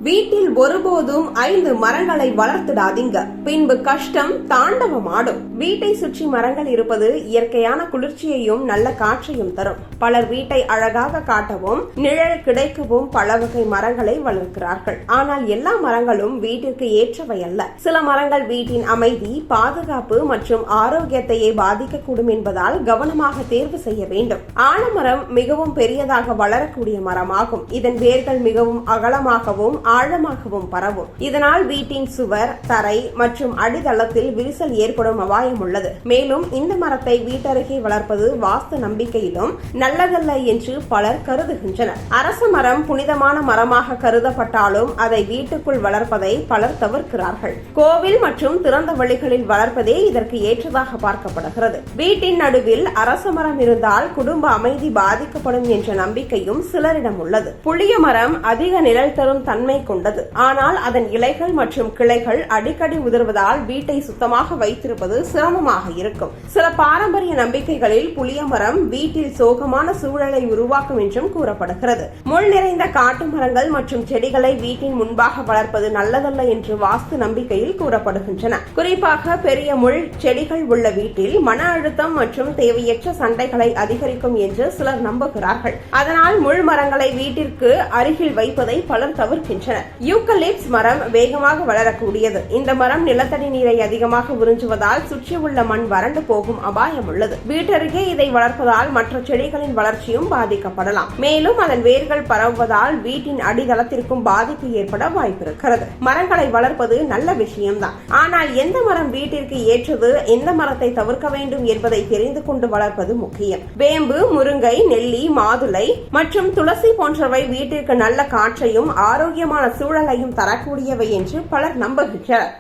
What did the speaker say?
வீட்டில் ஒருபோதும் 5 மரங்களை வளர்த்திடாதீங்க, பின்பு கஷ்டம் தாண்டவமாடும். வீட்டை சுற்றி மரங்கள் இருப்பது இயற்கையான குளிர்ச்சியையும் நல்ல காற்றையும் தரும். பலர் வீட்டை அழகாக காட்டவும் நிழல் கிடைக்கவும் பல வகை மரங்களை வளர்க்கிறார்கள். ஆனால் எல்லா மரங்களும் வீட்டிற்கு ஏற்றவை அல்ல. சில மரங்கள் வீட்டின் அமைதி, பாதுகாப்பு மற்றும் ஆரோக்கியத்தையே பாதிக்கக்கூடும் என்பதால் கவனமாக தேர்வு செய்ய வேண்டும். ஆலமரம் மிகவும் பெரியதாக வளரக்கூடிய மரமாகும். இதன் வேர்கள் மிகவும் அகலமாகவும் ஆழமாகவும் பரவும். இதனால் வீட்டின் சுவர், தரை மற்றும் அடித்தளத்தில் விரிசல் ஏற்படும் அபாயம் உள்ளது. மேலும் இந்த மரத்தை வீட்டருகே வளர்ப்பது வாஸ்து நம்பிக்கையிலும் நல்லதல்ல என்று பலர் கருதுகின்றனர். அரச மரம் புனிதமான மரமாக கருதப்பட்டாலும் அதை வீட்டுக்குள் வளர்ப்பதை பலர் தவிர்க்கிறார்கள். கோவில் மற்றும் திறந்த வழிகளில் வளர்ப்பதே இதற்கு ஏற்றதாக பார்க்கப்படுகிறது. வீட்டின் நடுவில் அரச மரம் இருந்தால் குடும்ப அமைதி பாதிக்கப்படும் என்ற நம்பிக்கையும் சிலரிடம் உள்ளது. புளிய மரம் அதிக நிழல் தரும் தன்மை கொண்டது. ஆனால் அதன் இலைகள் மற்றும் கிளைகள் அடிக்கடி உதிர்வதால் வீட்டை சுத்தமாக வைத்திருப்பது சிரமமாக இருக்கும். சில பாரம்பரிய நம்பிக்கைகளில் புளிய மரம் வீட்டில் சோகமான சூழலை உருவாக்கும் என்றும் கூறப்படுகிறது. முள் நிறைந்த காட்டு மரங்கள் மற்றும் செடிகளை வீட்டின் முன்பாக வளர்ப்பது நல்லதல்ல என்று வாஸ்து நம்பிக்கையில் கூறப்படுகின்றன. குறிப்பாக பெரிய முள் செடிகள் உள்ள வீட்டில் மன அழுத்தம் மற்றும் தேவையற்ற சண்டைகளை அதிகரிக்கும் என்று சிலர் நம்புகிறார்கள். அதனால் முள் மரங்களை வீட்டிற்கு அருகில் வைப்பதை பலர் தவிர்க்கின்றனர். யூக்கலிப்ஸ் மரம் வேகமாக வளரக்கூடியது. இந்த மரம் நிலத்தடி நீரை அதிகமாக உறிஞ்சுவதால் சுற்றியுள்ள மண் வறண்டு போகும் அபாயம் உள்ளது. வீட்டருகே இதை வளர்ப்பதால் மற்ற செடிகளின் வளர்ச்சியும் பாதிக்கப்படலாம். மேலும் அதன் வேர்கள் பரவுவதால் வீட்டின் அடித்தளத்திற்கும் பாதிப்பு ஏற்பட வாய்ப்பிருக்கிறது. மரங்களை வளர்ப்பது நல்ல விஷயம்தான். ஆனால் எந்த மரம் வீட்டிற்கு ஏற்றது, எந்த மரத்தை தவிர்க்க வேண்டும் என்பதை தெரிந்து கொண்டு வளர்ப்பது முக்கியம். வேம்பு, முருங்கை, நெல்லி, மாதுளை மற்றும் துளசி போன்றவை வீட்டிற்கு நல்ல காற்றையும் ஆரோக்கியமான சூழலையும் தரக்கூடியவை என்று பலர் நம்புகின்றனர்.